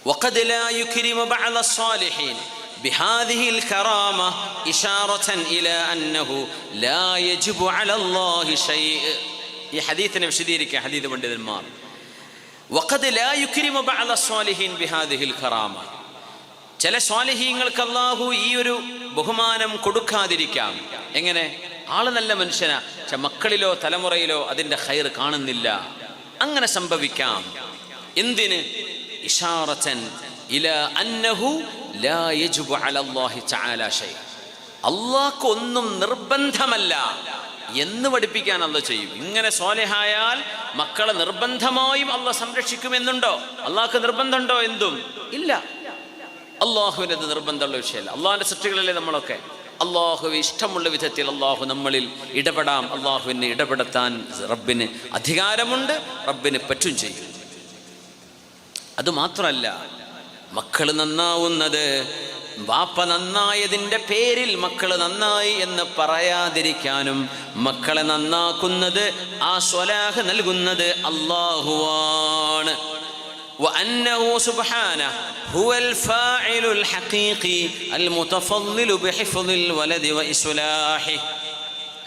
وقد لا يكرم بعض الصالحين بهذه الكرامة إشارة إلى أنه لا يجب على الله شيء. ഈ ഹദീസിനെ വിശദീകരിക്കുക ഹദീസ് പണ്ഡിതന്മാർ. وقد لا يكرم بعض الصالحين بهذه الكرامة. ചില സ്വാലിഹീങ്ങൾക്ക് അല്ലാഹു ഈ ഒരു ബഹുമാനം കൊടുക്കാതിരിക്കാം. എങ്ങനെ? ആള് നല്ല മനുഷ്യനാ, പക്ഷെ മക്കളിലോ തലമുറയിലോ അതിൻ്റെ ഖൈർ കാണുന്നില്ല. അങ്ങനെ സംഭവിക്കാം. എന്തിന്? ഇശാറത്തൻ ഇലാ അന്നഹു ലാ യജിബു അലല്ലാഹി തആല ശൈ. അല്ലാഹ്ക്ക് ഒന്നും നിർബന്ധമല്ല എന്ന് പഠിപ്പിക്കാൻ അല്ലാഹ് ചെയ്യും. ഇങ്ങനെ സ്വാലിഹായാൽ മക്കളെ നിർബന്ധമായും അല്ലാഹ് സംരക്ഷിക്കുമെന്നുണ്ടോ? അല്ലാഹ്ക്ക് നിർബന്ധമുണ്ടോ? എന്തും ഇല്ല. അള്ളാഹുവിന് അത് നിർബന്ധമുള്ള വിഷയമല്ല. അള്ളാഹിൻ്റെ സൃഷ്ടികളല്ലേ നമ്മളൊക്കെ. അള്ളാഹുവെ ഇഷ്ടമുള്ള വിധത്തിൽ അള്ളാഹു നമ്മളിൽ ഇടപെടാം. അള്ളാഹുവിനെ ഇടപെടുത്താൻ റബ്ബിന് അധികാരമുണ്ട്, റബ്ബിന് പറ്റും ചെയ്യും. അതുമാത്രമല്ല, മക്കൾ നന്നാവുന്നത് വാപ്പ നന്നായതിൻ്റെ പേരിൽ മക്കൾ നന്നായി എന്ന് പറയാതിരിക്കാനും, മക്കളെ നന്നാക്കുന്നത് ആ സ്വലാഹ് നൽകുന്നത് അള്ളാഹുവാണ്. وأنه سبحانه هو الفاعل الحقيقي المتفضل بحفظ الولد وإصلاحه.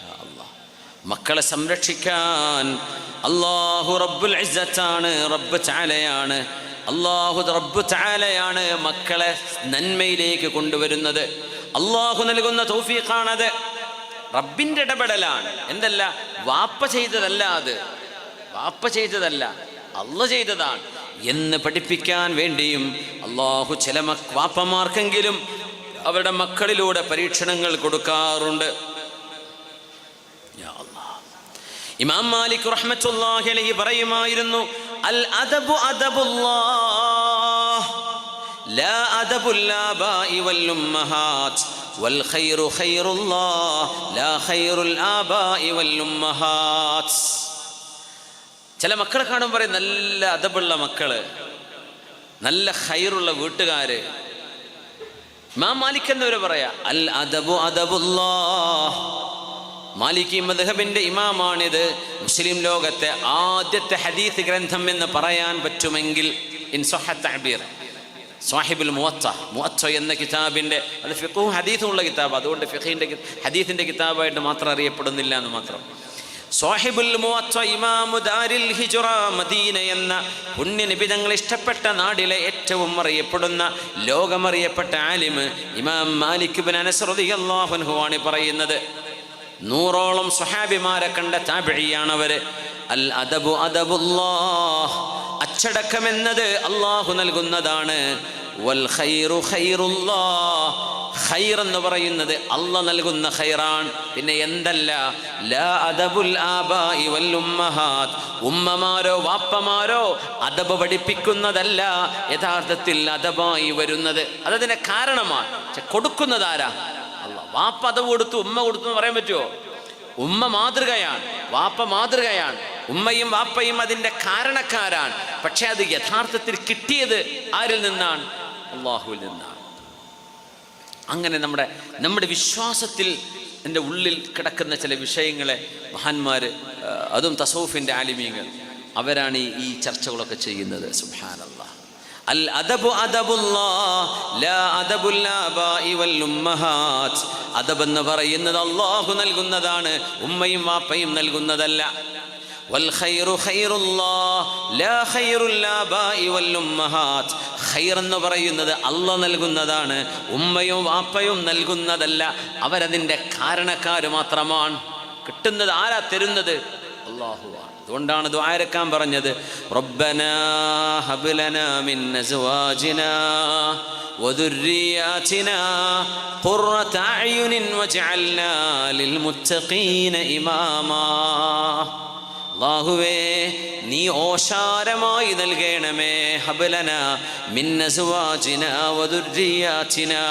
يا الله മക്കളെ സംരക്ഷിക്കാൻ അല്ലാഹു റബ്ബുൽ ഇസ്സത്താണ്, റബ്ബ് തആലയാണ്. അല്ലാഹു റബ്ബ് തആലയാണ് മക്കളെ നന്മയിലേക്ക് കൊണ്ടുവരുന്നത്. അല്ലാഹു നൽകുന്ന തൗഫീഖാണത്, റബ്ബിൻ്റെ ഇടപെടലാണ്. എന്തല്ല, വാപ്പ ചെയ്തതല്ല, അത് വാപ്പ ചെയ്തതല്ല, അല്ലാഹ് ചെയ്തതാണ് എന്ന് പഠിപ്പിക്കാൻ വേണ്ടിയും അല്ലാഹു ചില വാപ്പമാർക്കെങ്കിലും അവരുടെ മക്കളിലൂടെ പരീക്ഷണങ്ങൾ കൊടുക്കാറുണ്ട്. യാ അല്ലാഹ്, ഇമാം മാലിക് റഹ്മത്തുള്ളാഹി അലൈഹി പറയുമായിരുന്നു, അൽ അദബു അദബുല്ലാഹ് ലാ അദബുൽ ആബാഇ വൽ ഉമ്മഹാത്ത് വൽ ഖൈറു ഖൈറുല്ലാഹ് ലാ ഖൈറുൽ ആബാഇ വൽ ഉമ്മഹാത്ത്. ചില മക്കളെ കാണുമ്പോൾ പറയും നല്ല അദബുള്ള മക്കള്, നല്ല ഖൈറുള്ള വീട്ടുകാര്. ഇമാം മാലിക് എന്നവര് പറയാ അൽ അദബു അദബുല്ലാഹ്. മാലികി മദ്ഹബിന്റെ ഇമാമാണിത്. മുസ്ലിം ലോകത്തെ ആദ്യത്തെ ഹദീസ് ഗ്രന്ഥം എന്ന് പറയാൻ പറ്റുമെങ്കിൽ ഇൻ സഹ തഅബീർ സാഹിബുൽ മുവത്ത എന്ന കിതാബിന്റെ, അത് ഫിഖ്ഹും ഹദീസും ഉള്ള കിതാബ്, അതുകൊണ്ട് ഫിഖഹിന്റെ ഹദീസിന്റെ കിതാബായിട്ട് മാത്രം അറിയപ്പെടുന്നില്ല എന്ന് മാത്രം. സാഹിബുൽ മുവത്ത ഇമാമു ദാരിൽ ഹിജ്റ മദീന എന്ന പുണ്യനബി തങ്ങൾ ഇഷ്ടപ്പെട്ട നാടിലെ ഏറ്റവും അറിയപ്പെടുന്ന ലോകമറിയപ്പെട്ട ആലിമ് ഇമാം മാലിക് ഇബ്നു അനസ് റളിയല്ലാഹു അൻഹു ആണ് പറയുന്നത്. 100ഓളം സ്വഹാബിമാരെ കണ്ട താബിഈയാണവര്. അൽ അദബു അദബുല്ലാഹ്, അച്ചടക്കമെന്നത് അല്ലാഹു നൽകുന്നതാണ്. വൽ ഖൈറു ഖൈറുല്ലാഹ്, ഖൈർ എന്ന് പറയുന്നത് അല്ലാഹ് നൽകുന്ന ഖൈറാൻ. പിന്നെ എന്തല്ല, ലാ അദബുൽ ആബാഇ വൽ ഉമ്മഹാത്ത്, ഉമ്മമാരോ വാപ്പമാരോ അദബ് പഠിപ്പിക്കുന്നതല്ല യഥാർത്ഥത്തിൽ അദബായി വരുന്നത്. അതതിന്റെ കാരണമാണ്. കൊടുക്കുന്നത് ആരാ? അല്ലാഹ്. വാപ്പ അദബ് കൊടുത്തു, ഉമ്മ കൊടുത്തു എന്ന് പറയാൻ പറ്റുമോ? ഉമ്മ മാതൃകയാണ്, വാപ്പ മാതൃകയാണ്. ഉമ്മയും വാപ്പയും അതിൻ്റെ കാരണക്കാരാണ്. പക്ഷെ അത് യഥാർത്ഥത്തിൽ കിട്ടിയത് ആരിൽ നിന്നാണ്? അല്ലാഹുവിൽ നിന്നാണ്. അങ്ങനെ നമ്മുടെ വിശ്വാസത്തിൽ എൻ്റെ ഉള്ളിൽ കിടക്കുന്ന ചില വിഷയങ്ങളെ മഹാന്മാർ, അതും തസൗഫിൻ്റെ ആലിമീങ്ങൾ, അവരാണ് ഈ ചർച്ചകളൊക്കെ ചെയ്യുന്നത്. സുബ്ഹാനല്ലാഹ്. അൽ അദബു അദബുല്ലാഹ് ലാ അദബുൽ ആബാഇ വൽ ഉമ്മഹാത്ത്. അദബ് എന്ന് പറയുന്നത് അല്ലാഹു നൽകുന്നതാണ്, ഉമ്മയും വാപ്പയും നൽകുന്നതല്ല. വൽ ഖൈറു ഖൈറുല്ലാഹ് ലാ ഖൈറുൽ ആബാഇ വൽ ഉമ്മഹാത്ത്. ഖൈർ എന്ന് പറയുന്നത് അല്ലാഹ് നൽകുന്നതാണ്, ഉമ്മയും വാപ്പയും നൽകുന്നതല്ല. അവരതിൻ്റെ കാരണക്കാർ മാത്രമാണ്. കിട്ടുന്നത് ആരാ തരുന്നത്? അല്ലാഹുവാണ്. അതുകൊണ്ടാണ് ദുആ ഇറക്കാൻ പറഞ്ഞത്, റബ്ബനാ ഹബ് ലനാ മിൻ അസ്വാജിനാ വദുർരിയാതിനാ ഖുർറത അയുനിൻ വജഅൽനാ ലിൽ മുത്തഖീന ഇമാമാ. അല്ലാഹുവേ, നീ ഓശാരമായി നൽകണമേ. ഹബ്ലനാ മിൻ അസ്വാജിനാ വദുർരിയാതിനാ,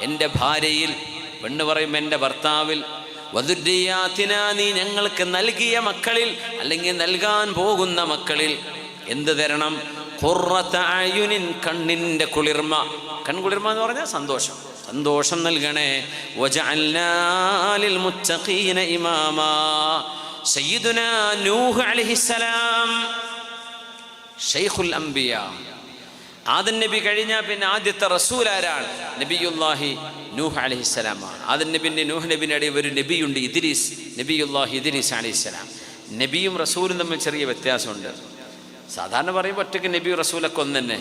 എൻ്റെ ഭാര്യയിൽ, പെണ്ണ് പറയും എൻ്റെ ഭർത്താവിൽ, വദുർരിയാതിനാ, നീ ഞങ്ങൾക്ക് നൽകിയ മക്കളിൽ അല്ലെങ്കിൽ നൽകാൻ പോകുന്ന മക്കളിൽ എന്ത് തരണം? ഖുർറത അയുനിൻ, കണ്ണിൻ്റെ കുളിർമ. കൺകുളിർമ എന്ന് പറഞ്ഞാൽ സന്തോഷം, സന്തോഷം നൽകണേ. വജഅൽനാ ലിൽ മുത്തഖീന ഇമാമാ. സയ്യിദുനാ നൂഹ് അലൈഹിസ്സലാം, ശൈഖുൽ അംബിയാ, ആദം നബി കഴിഞ്ഞാൽ പിന്നെ ആദ്യത്തെ റസൂൽ ആരാണ്? നബിയുല്ലാഹി നൂഹ് അലൈഹിസ്സലാമാണ്. ആദം നബിൻ്റെ നൂഹ് നബിൻ്റെ ഇടയിൽ ഒരു നബിയുണ്ട്, ഇദ്രീസ്, നബിയുല്ലാഹി ഇദ്രീസ് അലൈഹിസ്സലാം. നബിയും റസൂലും തമ്മിൽ ചെറിയ വ്യത്യാസമുണ്ട്. സാധാരണ പറയുമ്പോൾ ഒറ്റയ്ക്ക് നബിയും റസൂലൊക്കെ ഒന്ന് തന്നെ,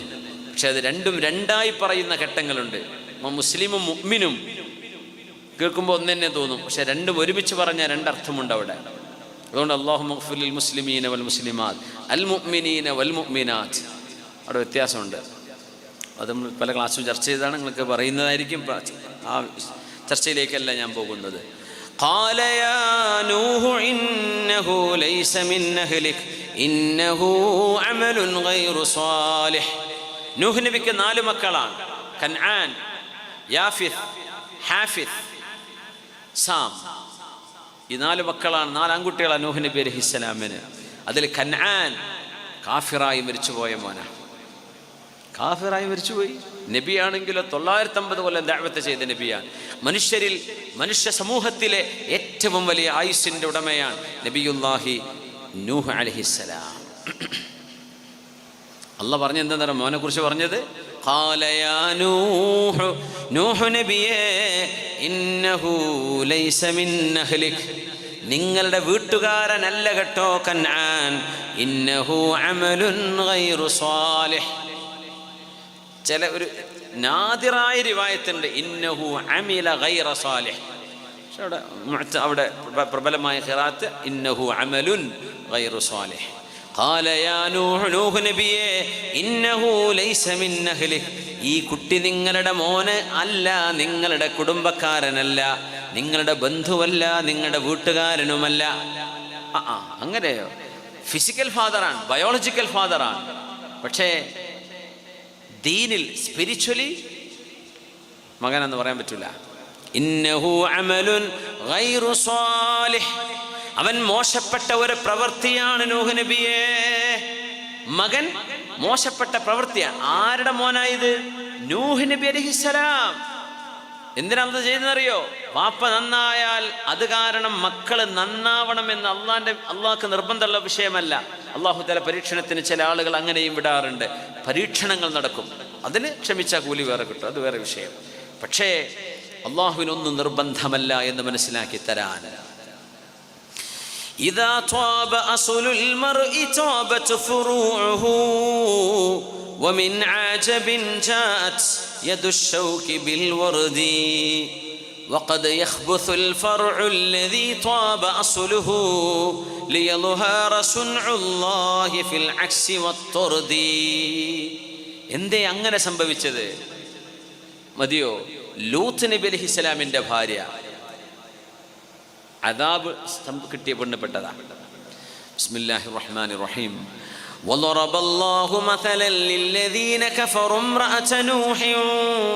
പക്ഷെ അത് രണ്ടും രണ്ടായി പറയുന്ന ഘട്ടങ്ങളുണ്ട്. മുസ്ലിമും മുഅ്മിനും കേൾക്കുമ്പോൾ ഒന്ന് തന്നെ തോന്നും, പക്ഷെ രണ്ടും ഒരുമിച്ച് പറഞ്ഞാൽ രണ്ടർത്ഥമുണ്ട് അവിടെ. അതുകൊണ്ട് അല്ലാഹുമ്മ ഗ്ഫിർ ലിൽ മുസ്ലിമീന വൽ മുസ്ലിമാത്ത് അൽ മുഅ്മിനീന വൽ മുഅ്മിനാത്ത്, അവിടെ വ്യത്യാസമുണ്ട്. അത് നമ്മൾ പല ക്ലാസ്സും ചർച്ച ചെയ്താണ്, നിങ്ങൾക്ക് പറയുന്നതായിരിക്കും. ആ ചർച്ചയിലേക്കല്ല ഞാൻ പോകുന്നത്. ഖാല യാ നൂഹു ഇന്നഹു ലൈസ മിൻ അഹ്ലിക് ഇന്നഹു അമലുൻ ഗൈറു സാലിഹ്. നൂഹ് നബിക്ക് 4 മക്കളാണ്: കൻആൻ, യാഫിത്ത്, ഹാഫിത്ത്, സാം. ഈ 4 മക്കളാണ്, 4 ആൺകുട്ടികളാണ് നൂഹ് നബി അലൈഹിസ്സലാമിന്. അതിൽ കൻആൻ കാഫിറായി മരിച്ചുപോയ മോനാണ്. കാഫിറായി മരിച്ചുപോയി. നബിയാണെങ്കിലോ 950 കൊല്ലം ദഅവത്ത് ചെയ്ത നബിയാണ്. മനുഷ്യ സമൂഹത്തിലെ ഏറ്റവും വലിയ ആയുസ്സിൻ്റെ ഉടമയാണ് നബിയുല്ലാഹി നൂഹ് അലൈഹിസ്സലാം. അള്ളാഹ് പറഞ്ഞ എന്താ മോനെ കുറിച്ച് പറഞ്ഞത്? ഖാല യാ നൂഹ്, നൂഹ് നബിയേ, ഇന്നഹു ലൈസ മിൻ അഹ്ലിക്, നിങ്ങളുടെ വീട്ടുകാരനല്ല കേട്ടോ കൻആൻ. ഇന്നഹു അമലുൻ ഗൈറു സാലിഹ്. ചില ഒരു നാദിറായ റിവായത്തുണ്ട് ഇന്നഹു അമില ഗൈറ സാലിഹ്. പക്ഷെ അവിടെ പ്രബലമായ ഖിറാഅത്ത് ഇന്നഹു അമലുൻ ഗൈറു സാലിഹ്. ഖാല യാ നൂഹ്, നൂഹ് നബിയേ, ഇന്നഹു ലൈസ മിൻ അഹ്ലിക്, ഈ കുട്ടി നിങ്ങളുടെ മോന് അല്ല, നിങ്ങളുടെ കുടുംബക്കാരനല്ല, നിങ്ങളുടെ ബന്ധുവല്ല, നിങ്ങളുടെ വീട്ടുകാരനുമല്ല. അങ്ങനെയോ? ഫിസിക്കൽ ഫാദറാണ്, ബയോളജിക്കൽ ഫാദറാണ്, പക്ഷേ ദീനിൽ സ്പിരിച്വലി മകനെന്ന് പറയാൻ പറ്റില്ല. ഇന്നഹു അമലുൻ ഗൈറു സാലിഹ്, അവൻ മോശപ്പെട്ട ഒരു പ്രവൃത്തിയാണ് നൂഹ് നബിയേ. മകൻ മോശപ്പെട്ട പ്രവൃത്തിയാണ്. ആരുടെ മോനായത്? നൂഹ് നബി അലൈഹിസ്സലാം. എന്തിനാണ് ചെയ്തെന്നറിയോ? വാപ്പ നന്നായാൽ അത് കാരണം മക്കള് നന്നാവണമെന്ന് അള്ളാഹ്ക്ക് നിർബന്ധമുള്ള വിഷയമല്ല. അള്ളാഹു തആല പരീക്ഷണത്തിന് ചില ആളുകൾ അങ്ങനെയും വിടാറുണ്ട്. പരീക്ഷണങ്ങൾ നടക്കും, അതിന് ക്ഷമിച്ച കൂലി വേറെ കിട്ടും, അത് വേറെ വിഷയം. പക്ഷേ അള്ളാഹുവിനൊന്നും നിർബന്ധമല്ല എന്ന് മനസ്സിലാക്കി തരാൻ. ഇദാ ത്വാബ അസ്ലുൽ മർഇ ത്വാബത് ഫുറൂഉഹു വമിൻ ആജബിൻ ജാഅത് യദു الشوك بالورد وقد يخبث الفرع الذي طاب أصله ليظهر صنع الله في العكس والطرد. എന്തേ അങ്ങനെ സംഭവിച്ചത്? മതിയോ? ലൂത്ത് നബി അലൈഹിസ്സലാമിന്റെ ഭാര്യ അദാബ് കിട്ടിയ പെണ്ണപ്പെട്ടതാണ്. ബിസ്മില്ലാഹിർ റഹ്മാനിർ റഹീം. وضرب الله مثلا للذين كفروا امرأة نوح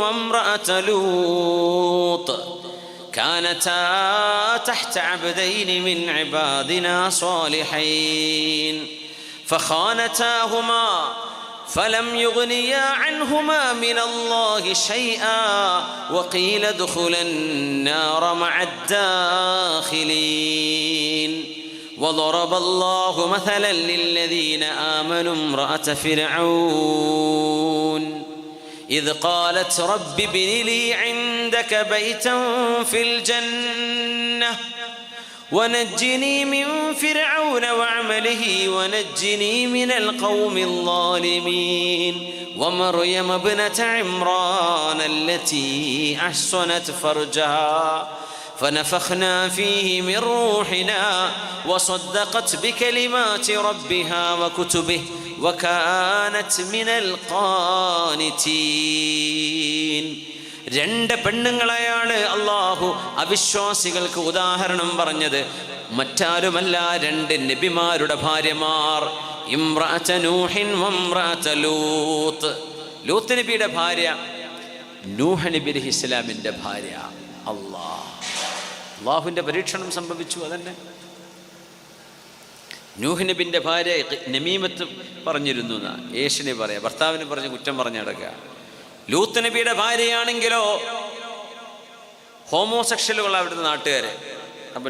وامرأة لوط كانتا تحت عبدين من عبادنا صالحين فخانتاهما فلم يغنيا عنهما من الله شيئا وقيل ادخلا النار مع الداخلين. وضرب الله مثلا للذين آمنوا امرأة فرعون إذ قالت رب ابن لي عندك بيتا في الجنة ونجني من فرعون وعمله ونجني من القوم الظالمين ومريم ابنة عمران التي أحصنت فرجها فنفخنا فيه من روحنا وصدقت بكلمات ربها وكتبه وكانت من القانتين. 2 പെണ്ണുങ്ങളെയാണ് അള്ളാഹു അവിശ്വാസികൾക്ക് ഉദാഹരണം പറഞ്ഞത്. മറ്റാരുമല്ല, 2 നബിമാരുടെ ഭാര്യമാർ. ഇംറഅത നൂഹിൻ വംറഅത ലൂത്ത്. ലൂത്ത് നബിയുടെ ഭാര്യ നൂഹ് നബി അലൈഹിസ്സലാമിന്റെ ഭാര്യ. അള്ളാഹുവിൻ്റെ പരീക്ഷണം സംഭവിച്ചു. അതന്നെ നൂഹ് നബിൻ്റെ ഭാര്യ നമീമത്ത് പറഞ്ഞിരുന്നു എന്നാ യേശുവിനെ പറയാം, ഭർത്താവിനെ പറഞ്ഞ് കുറ്റം പറഞ്ഞു നടക്കുക. ലൂത്ത് നബിയുടെ ഭാര്യയാണെങ്കിലോ ഹോമോസെക്ഷലുകൾ അവിടുത്തെ നാട്ടുകാരെ. അപ്പം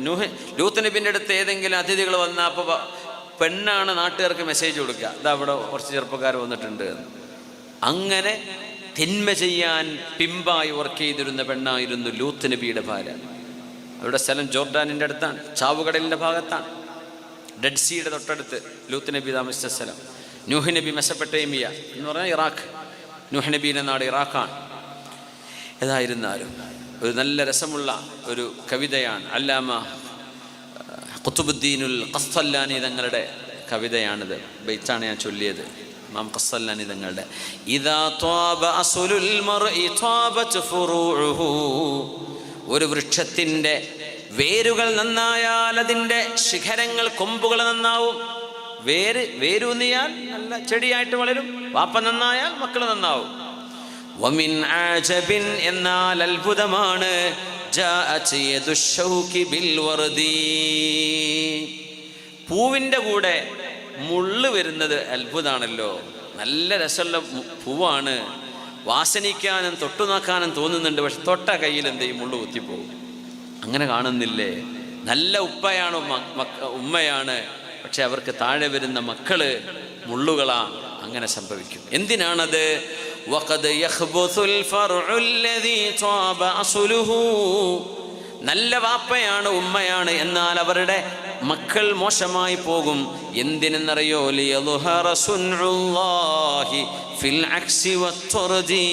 ലൂത്ത് നബിൻ്റെ അടുത്ത് ഏതെങ്കിലും അതിഥികൾ വന്നാൽ അപ്പോൾ പെണ്ണാണ് നാട്ടുകാർക്ക് മെസ്സേജ് കൊടുക്കുക, ഇതാ അവിടെ കുറച്ച് ചെറുപ്പക്കാർ വന്നിട്ടുണ്ട് എന്ന്. അങ്ങനെ തിന്മ ചെയ്യാൻ പിമ്പായി വർക്ക് ചെയ്തിരുന്ന പെണ്ണായിരുന്നു ലൂത്ത് നബിയുടെ ഭാര്യ. അവരുടെ സ്ഥലം ജോർഡാനിൻ്റെ അടുത്താണ്, ചാവുകടലിൻ്റെ ഭാഗത്താണ്, ഡെഡ് സീയുടെ തൊട്ടടുത്ത് ലൂത്ത് നബി താമസിച്ച സ്ഥലം. നൂഹ് നബി മെസപ്പൊട്ടേമിയ എന്ന് പറഞ്ഞാൽ ഇറാഖ്, നൂഹ് നബിയുടെ നാട് ഇറാഖാണ്. ഏതായിരുന്നാലും ഒരു നല്ല രസമുള്ള ഒരു കവിതയാണ്, അല്ലാമ ഖുതുബുദ്ദീനുൽ ഖസ്തല്ലാനി തങ്ങളുടെ കവിതയാണിത്. ബൈത്താണ് ഞാൻ ചൊല്ലിയത്, ഇമാം ഖസ്തല്ലാനി തങ്ങളുടെ. ഇദാ ത്വാബ അസ്ലുൽ മർഇ ത്വാബത് ഫുറൂഉഹു, ഒരു വൃക്ഷത്തിൻ്റെ വേരുകൾ നന്നായാൽ അതിൻ്റെ ശിഖരങ്ങൾ, കൊമ്പുകൾ നന്നാവും. വേരൂന്നിയാൽ നല്ല ചെടിയായിട്ട് വളരും. വാപ്പ നന്നായാൽ മക്കൾ നന്നാവും. വമിൻ ആജബിൻ, എന്നാൽ അത്ഭുതമാണ്, ജാഅത് യദുശൗകി ബിൽ വർദി, പൂവിൻ്റെ കൂടെ മുള്ള് വരുന്നത് അത്ഭുതമാണല്ലോ. നല്ല രസമുള്ള പൂവാണ്, വാസനിക്കാനും തൊട്ടു നോക്കാനും തോന്നുന്നുണ്ട്. പക്ഷെ തൊട്ട കയ്യിൽ എന്തെയും മുള്ളു കുത്തിപ്പോകും. അങ്ങനെ കാണുന്നില്ലേ? നല്ല ഉപ്പയാണ്, ഉമ്മയാണ്, പക്ഷെ അവർക്ക് താഴെ വരുന്ന മക്കള് മുള്ളുകളാണ്. അങ്ങനെ സംഭവിക്കും. എന്തിനാണത്? വഖദ് യഖ്ബുസുൽ ഫർഉൽ ലദീ ത്വാബ അസ്ലുഹു, നല്ല വാപ്പയാണ്, ഉമ്മയാണ്, എന്നാൽ അവരുടെ മക്കൾ മോശമായി പോകും. എന്തിനെന്നറിയോ? ലിയദ്ഹറ സുൻഉല്ലാഹി ഫിൽ അക്സി വത്ത്വർദി,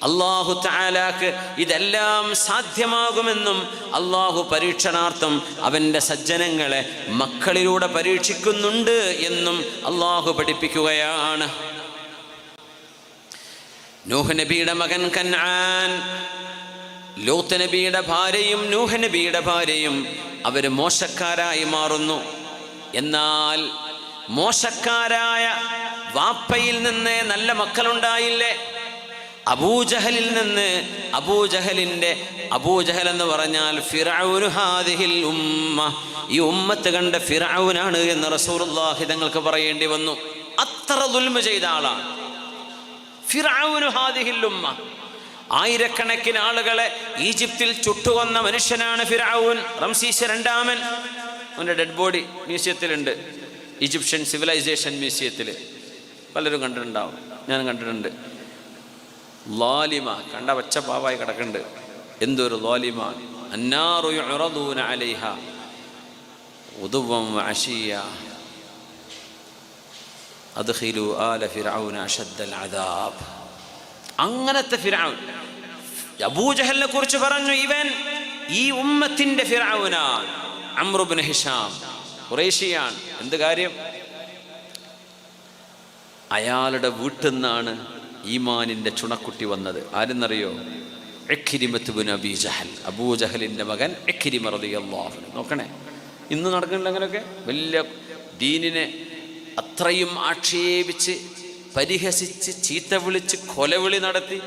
അല്ലാഹു തആലാക്ക് ഇതെല്ലാം സാധ്യമാകുമെന്നും അല്ലാഹു പരീക്ഷണാർത്ഥം അവൻ്റെ സജ്ജനങ്ങളെ മക്കളിലൂടെ പരീക്ഷിക്കുന്നുണ്ട് എന്നും അല്ലാഹു പഠിപ്പിക്കുകയാണ്. നൂഹ് നബിയുടെ മകൻ കൻആൻ, ലൂത്ത് നബിയുടെ ഭാര്യയും നൂഹ് നബിയുടെ ഭാര്യയും അവർ മോശക്കാരായി മാറുന്നു. എന്നാൽ മോശക്കാരായ വാപ്പയിൽ നിന്ന് നല്ല മക്കളുണ്ടായില്ലേ? അബൂജഹലിൽ നിന്ന്, അബൂജഹൽ എന്ന് പറഞ്ഞാൽ ഫിർഔനു ഹാദിഹിൽ ഉമ്മ, ഈ ഉമ്മത്ത് കണ്ട ഫിർഔനാണ് എന്ന് റസൂലുള്ളാഹി തങ്ങൾക്ക് പറയേണ്ടി വന്നു. അത്ര ദുൽമ ചെയ്ത ആളാണ് ഫിർഔനു ഹാദിഹിൽ ഉമ്മ. ആയിരക്കണക്കിന് ആളുകളെ ഈജിപ്തിൽ ചുട്ടുകൊന്ന മനുഷ്യനാണ് ഫിർഔൻ. റംസീസ് രണ്ടാമൻ, അവൻ്റെ ഡെഡ് ബോഡി മ്യൂസിയത്തിലുണ്ട്, ഈജിപ്ഷ്യൻ സിവിലൈസേഷൻ മ്യൂസിയത്തിൽ. പലരും കണ്ടിട്ടുണ്ടാവും, ഞാൻ കണ്ടിട്ടുണ്ട്. ലാലിമ, കണ്ട പച്ച പാവായി കിടക്കുന്നുണ്ട്. എന്തൊരു ലാലിമാണ്. അന്നാറു യുറദൂന അലൈഹ ഉദുവ്വൻ വഅശിയ അദ്ഖിലു ആല ഫിർഔന അശദ്ദൽ അദാബ്. അങ്ങനത്തെ ഫിർഔൻ. അബൂജഹലിനെ കുറിച്ച് പറഞ്ഞു, ഇവൻ ഈ ഉമ്മത്തിന്റെ ഫിർഔനാണ്. അംർ ഇബ്നു ഹിഷാം ഖുറൈശിയാണ്. എന്ത് കാര്യം? അയാളുടെ വീട്ടിൽ നിന്നാണ് ഈമാനിന്റെ ചുണക്കുട്ടി വന്നത്. ആരെന്നറിയോ? ഇക്രിമത്ത് ഇബ്നു അബീ ജഹൽ, അബൂജഹലിന്റെ മകൻ ഇക്രിമ റളിയല്ലാഹു അൻഹു. നോക്കണേ, ഇന്ന് നടക്കുന്നില്ല അങ്ങനെയൊക്കെ. വലിയ ദീനിനെ അത്രയും ആക്ഷേപിച്ച്, പരിഹസിച്ച്, ചീത്ത വിളിച്ച്, കൊലവിളി നടത്തി